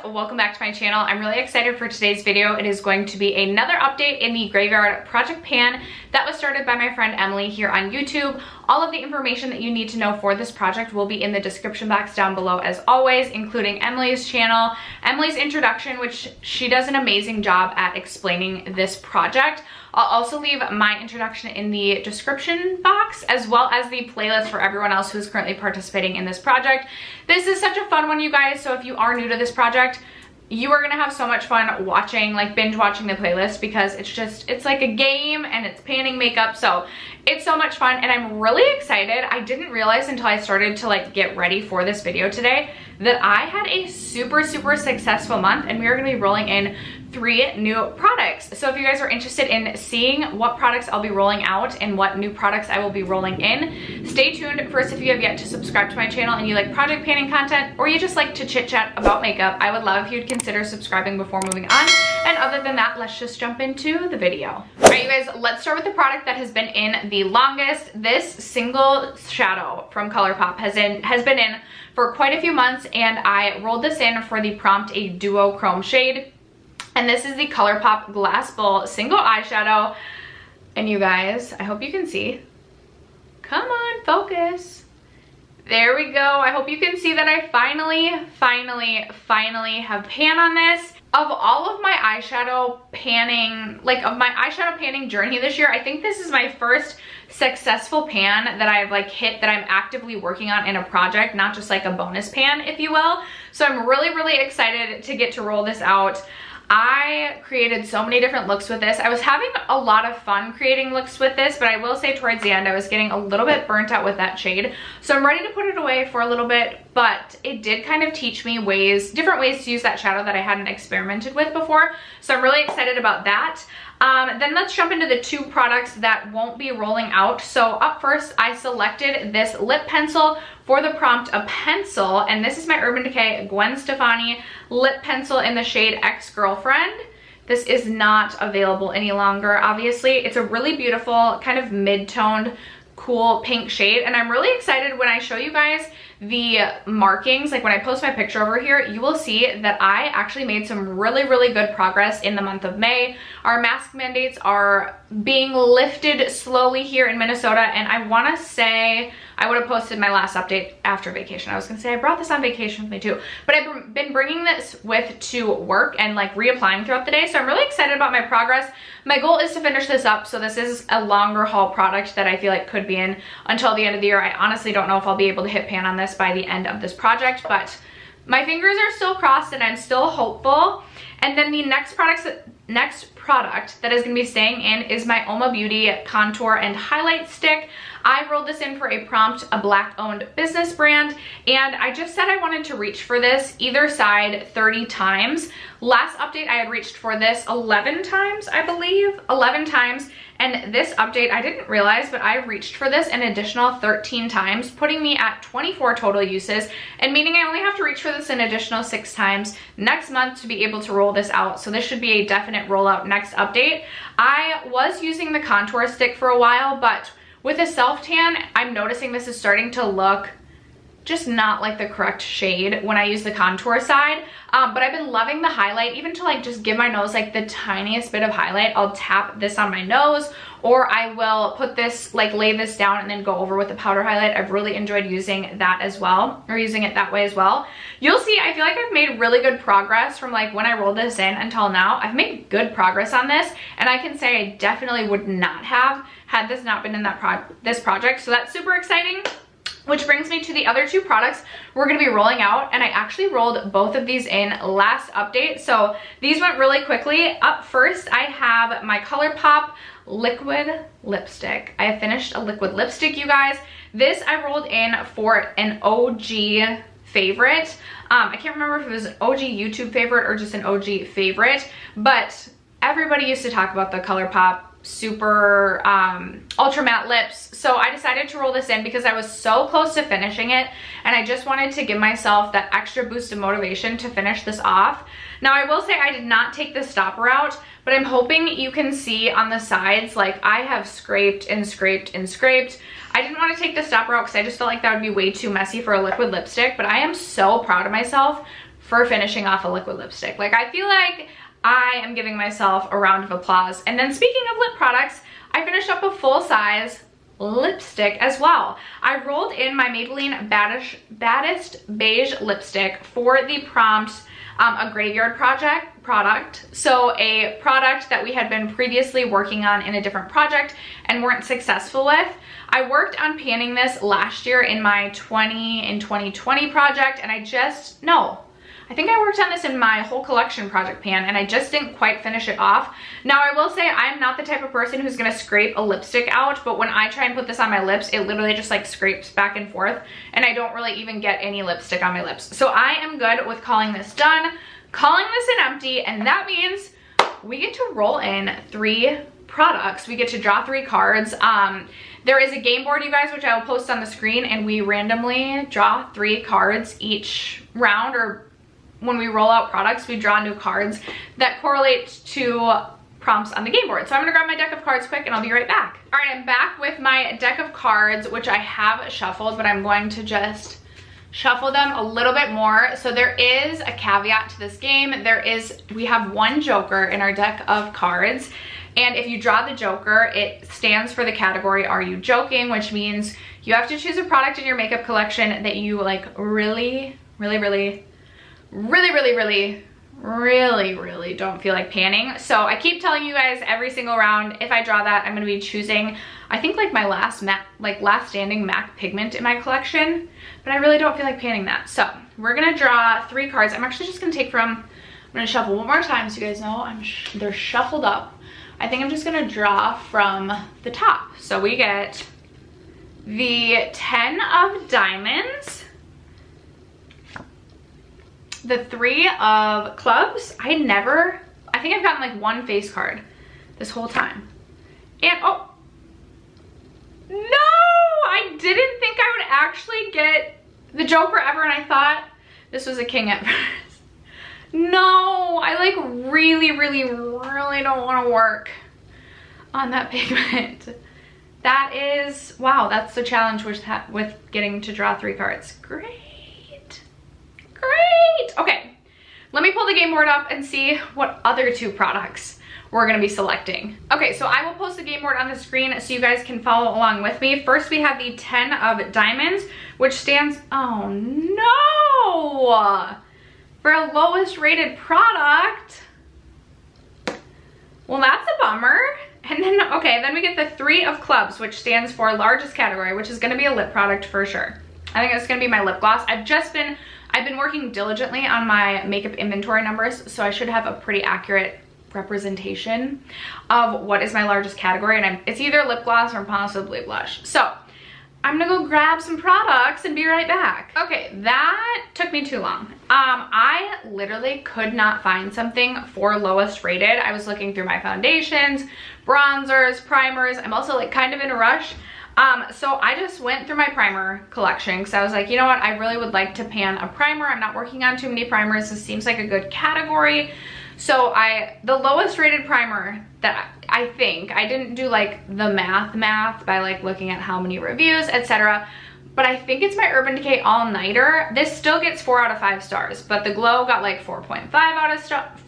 welcome back to my channel. I'm really excited for today's video. It is going to be another update in the Graveyard Project Pan that was started by my friend Emily here on YouTube. All of the information that you need to know for this project will be in the description box down below as always, including Emily's channel, Emily's introduction, which she does an amazing job at explaining this project. I'll also leave my introduction in the description box, as well as the playlist for everyone else who's currently participating in this project. This is such a fun one, you guys, so if you are new to this project, you are gonna have so much fun watching, like binge watching the playlist, because it's like a game and it's panning makeup, so it's so much fun and I'm really excited. I didn't realize until I started to like get ready for this video today that I had a super successful month, and we are gonna be rolling in 3 new products. So if you guys are interested in seeing what products I'll be rolling out and what new products I will be rolling in, stay tuned. First, if you have yet to subscribe to my channel and you like project panning content, or you just like to chit chat about makeup, I would love if you'd consider subscribing before moving on. And other tin that, let's just jump into the video. All right, you guys, let's start with the product that has been in the longest. This single shadow from ColourPop has been in for quite a few months, and I rolled this in for the Prompt a Duo Chrome shade. And this is the ColourPop Glass Bowl Single Eyeshadow. And you guys, I hope you can see. Come on, focus. There we go. I hope you can see that I finally have pan on this. Of all of my eyeshadow panning, of my eyeshadow panning journey this year, I think this is my first successful pan that I've like hit, that I'm actively working on in a project, not just like a bonus pan, if you will. So I'm really excited to get to roll this out. I created so many different looks with this. I was having a lot of fun creating looks with this, but I will say towards the end I was getting a little bit burnt out with that shade. So I'm ready to put it away for a little bit, but it did kind of teach me different ways to use that shadow that I hadn't experimented with before. So I'm really excited about that. Then let's jump into the 2 products that won't be rolling out. So up first, I selected this lip pencil for the Prompt a Pencil, and this is my Urban Decay Gwen Stefani lip pencil in the shade Ex-Girlfriend. This is not available any longer, obviously. It's a really beautiful, kind of mid-toned, cool pink shade, and I'm really excited when I show you guys the markings. Like when I post my picture over here, you will see that I actually made some really good progress in the month of May. Our mask mandates are being lifted slowly here in Minnesota, and I want to say I would have posted my last update after vacation. I was gonna say I brought this on vacation with me too, but I've been bringing this to work and like reapplying throughout the day, so I'm really excited about my progress. My goal is to finish this up, so this is a longer haul product that I feel like could be in until the end of the year. I honestly don't know if I'll be able to hit pan on this by the end of this project, but my fingers are still crossed and I'm still hopeful. And then the next product that is going to be staying in is my Oma Beauty Contour and Highlight Stick. I rolled this in for a Prompt, a Black-owned business brand, and I just said I wanted to reach for this either side 30 times. Last update, I had reached for this 11 times, I believe, 11 times. And this update, I didn't realize, but I reached for this an additional 13 times, putting me at 24 total uses, and meaning I only have to reach for this an additional 6 times next month to be able to roll this out. So this should be a definite rollout next update. I was using the contour stick for a while, but with a self-tan, I'm noticing this is starting to look just not like the correct shade when I use the contour side. But I've been loving the highlight, even to like just give my nose like the tiniest bit of highlight. I'll tap this on my nose, or I will put this, like lay this down and then go over with the powder highlight. I've really enjoyed using that as well, or using it that way as well. You'll see, I feel like I've made really good progress from like when I rolled this in until now. I've made good progress on this, and I can say I definitely would not have had this not been in this project. So that's super exciting. Which brings me to the other 2 products we're going to be rolling out, and I actually rolled both of these in last update, so these went really quickly. Up first, I have my ColourPop liquid lipstick. I have finished a liquid lipstick, you guys. This I rolled in for an OG favorite. I can't remember if it was an OG YouTube favorite or just an OG favorite, but everybody used to talk about the ColourPop super ultra matte lips, so I decided to roll this in because I was so close to finishing it, and I just wanted to give myself that extra boost of motivation to finish this off. Now I will say I did not take the stopper out, but I'm hoping you can see on the sides, like I have scraped and scraped and scraped. I didn't want to take the stopper out because I just felt like that would be way too messy for a liquid lipstick, but I am so proud of myself for finishing off a liquid lipstick. Like, I feel like I am giving myself a round of applause. And then speaking of lip products, I finished up a full-size lipstick as well. I rolled in my Maybelline Baddest Beige lipstick for the prompt, a graveyard product. So a product that we had been previously working on in a different project and weren't successful with. I worked on panning this last year in my 2020 project, and I think I worked on this in my whole collection project pan, and I just didn't quite finish it off. Now, I will say I'm not the type of person who's gonna scrape a lipstick out, but when I try and put this on my lips, it literally just like scrapes back and forth, and I don't really even get any lipstick on my lips. So I am good with calling this done, calling this an empty, and that means we get to roll in 3 products. We get to draw 3 cards. There is a game board, you guys, which I will post on the screen, and we randomly draw 3 cards each round, or when we roll out products, we draw new cards that correlate to prompts on the game board. So I'm gonna grab my deck of cards quick and I'll be right back. All right, I'm back with my deck of cards, which I have shuffled, but I'm going to just shuffle them a little bit more. So there is a caveat to this game. We have 1 joker in our deck of cards. And if you draw the joker, it stands for the category, Are You Joking? Which means you have to choose a product in your makeup collection that you like really don't feel like panning. So I keep telling you guys every single round, if I draw that, I'm gonna be choosing, I think like my last standing MAC pigment in my collection, but I really don't feel like panning that. So we're gonna draw 3 cards. I'm actually just gonna I'm gonna shuffle one more time so you guys know they're shuffled up. I think I'm just gonna draw from the top. So we get the 10 of diamonds, the 3 of clubs. I think I've gotten like 1 face card this whole time. And, oh, no, I didn't think I would actually get the joker ever, and I thought this was a king at first. No, I like really don't want to work on that pigment. That is, wow, that's the challenge with getting to draw 3 cards. Great. Okay, let me pull the game board up and see what other 2 products we're gonna be selecting. Okay, so I will post the game board on the screen so you guys can follow along with me. First, we have the 10 of diamonds, which stands, oh no, for a lowest rated product. Well, that's a bummer. And then, okay, then we get the 3 of clubs, which stands for largest category, which is gonna be a lip product for sure. I think it's gonna be my lip gloss. I've been working diligently on my makeup inventory numbers, so I should have a pretty accurate representation of what is my largest category, and it's either lip gloss or possibly blush. So I'm gonna go grab some products and be right back. Okay, that took me too long. I literally could not find something for lowest rated. I was looking through my foundations, bronzers, primers. I'm also like kind of in a rush. So I just went through my primer collection because I was like, you know what, I really would like to pan a primer. I'm not working on too many primers. This seems like a good category. So the lowest rated primer that I didn't do like the math by like looking at how many reviews, etc. But I think it's my Urban Decay All Nighter. This still gets 4 out of 5 stars, but the Glow got like 4.5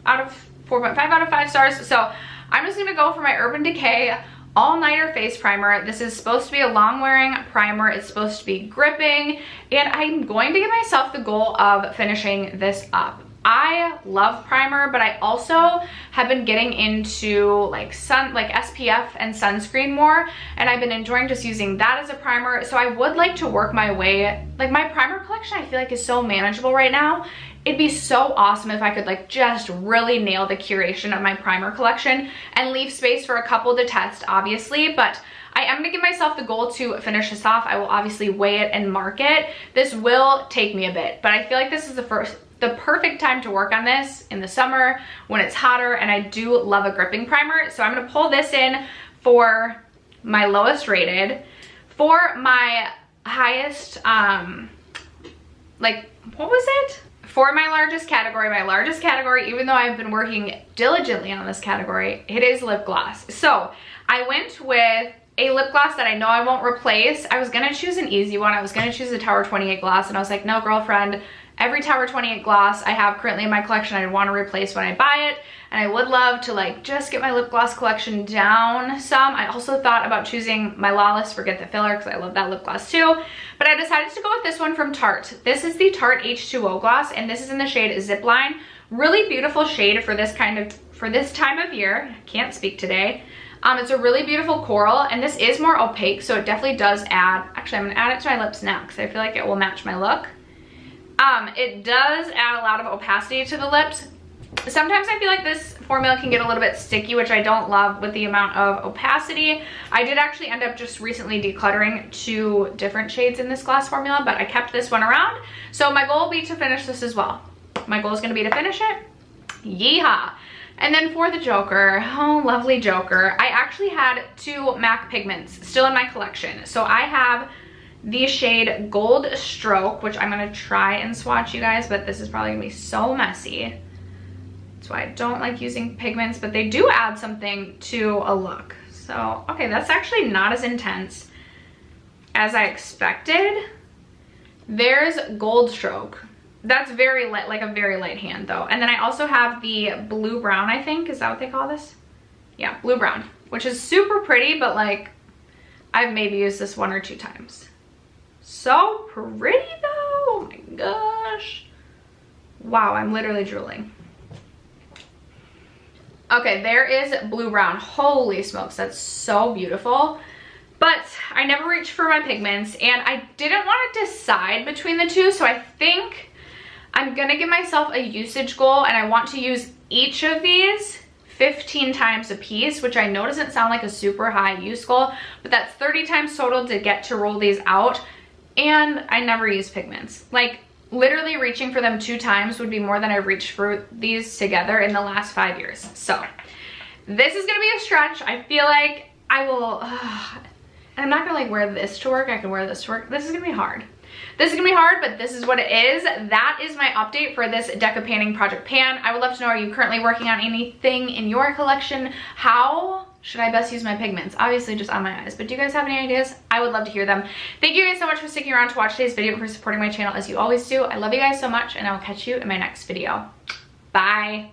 out of 5 stars. So I'm just gonna go for my Urban Decay All Nighter face primer. This is supposed to be a long wearing primer. It's supposed to be gripping, and I'm going to give myself the goal of finishing this up. I love primer, but I also have been getting into like SPF and sunscreen more, and I've been enjoying just using that as a primer. So I would like to work my way, like my primer collection I feel like is so manageable right now. It'd be so awesome if I could like just really nail the curation of my primer collection and leave space for a couple to test, obviously, but I am gonna give myself the goal to finish this off. I will obviously weigh it and mark it. This will take me a bit, but I feel like this is the perfect time to work on this in the summer when it's hotter, and I do love a gripping primer. So I'm gonna pull this in for my lowest rated. For my highest, like, what was it? For my largest category, even though I've been working diligently on this category, it is lip gloss. So I went with a lip gloss that I know I won't replace. I was gonna choose an easy one. I was gonna choose the Tower 28 gloss, and I was like, no, girlfriend, every Tower 28 gloss I have currently in my collection I want to replace when I buy it, and I would love to like just get my lip gloss collection down some. I also thought about choosing my Lawless Forget the Filler because I love that lip gloss too, but I decided to go with this one from Tarte. This is the Tarte H2O gloss, and this is in the shade Zipline. Really beautiful shade for this time of year. I can't speak today. It's a really beautiful coral, and this is more opaque, so it definitely does add, actually I'm gonna add it to my lips now because I feel like it will match my look. It does add a lot of opacity to the lips. Sometimes I feel like this formula can get a little bit sticky, which I don't love with the amount of opacity. I did actually end up just recently decluttering 2 different shades in this gloss formula, but I kept this one around. So my goal will be to finish this as well. My goal is gonna be to finish it. Yeehaw. And then for the Joker, oh lovely Joker, I actually had 2 MAC pigments still in my collection. So I have the shade Gold Stroke, which I'm gonna try and swatch you guys, but this is probably gonna be so messy. That's why I don't like using pigments, but they do add something to a look. So, okay, that's actually not as intense as I expected. There's Gold Stroke. That's very light, like a very light hand though. And then I also have the Blue Brown, I think. Is that what they call this? Yeah, Blue Brown, which is super pretty, but like I've maybe used this 1 or 2 times. So pretty though, oh my gosh. Wow, I'm literally drooling. Okay, there is Blue Brown. Holy smokes, that's so beautiful. But I never reached for my pigments, and I didn't want to decide between the 2, so I think I'm gonna give myself a usage goal, and I want to use each of these 15 times a piece, which I know doesn't sound like a super high use goal, but that's 30 times total to get to roll these out. And I never use pigments. Like literally reaching for them 2 times would be more than I've reached for these together in the last 5 years. So this is gonna be a stretch. I feel like I will, and I'm not gonna like wear this to work. I can wear this to work. This is gonna be hard. This is gonna be hard, but this is what it is. That is my update for this Deca Panning Project Pan. I would love to know, are you currently working on anything in your collection? How should I best use my pigments? Obviously just on my eyes, but do you guys have any ideas? I would love to hear them. Thank you guys so much for sticking around to watch today's video and for supporting my channel as you always do. I love you guys so much, and I will catch you in my next video. Bye.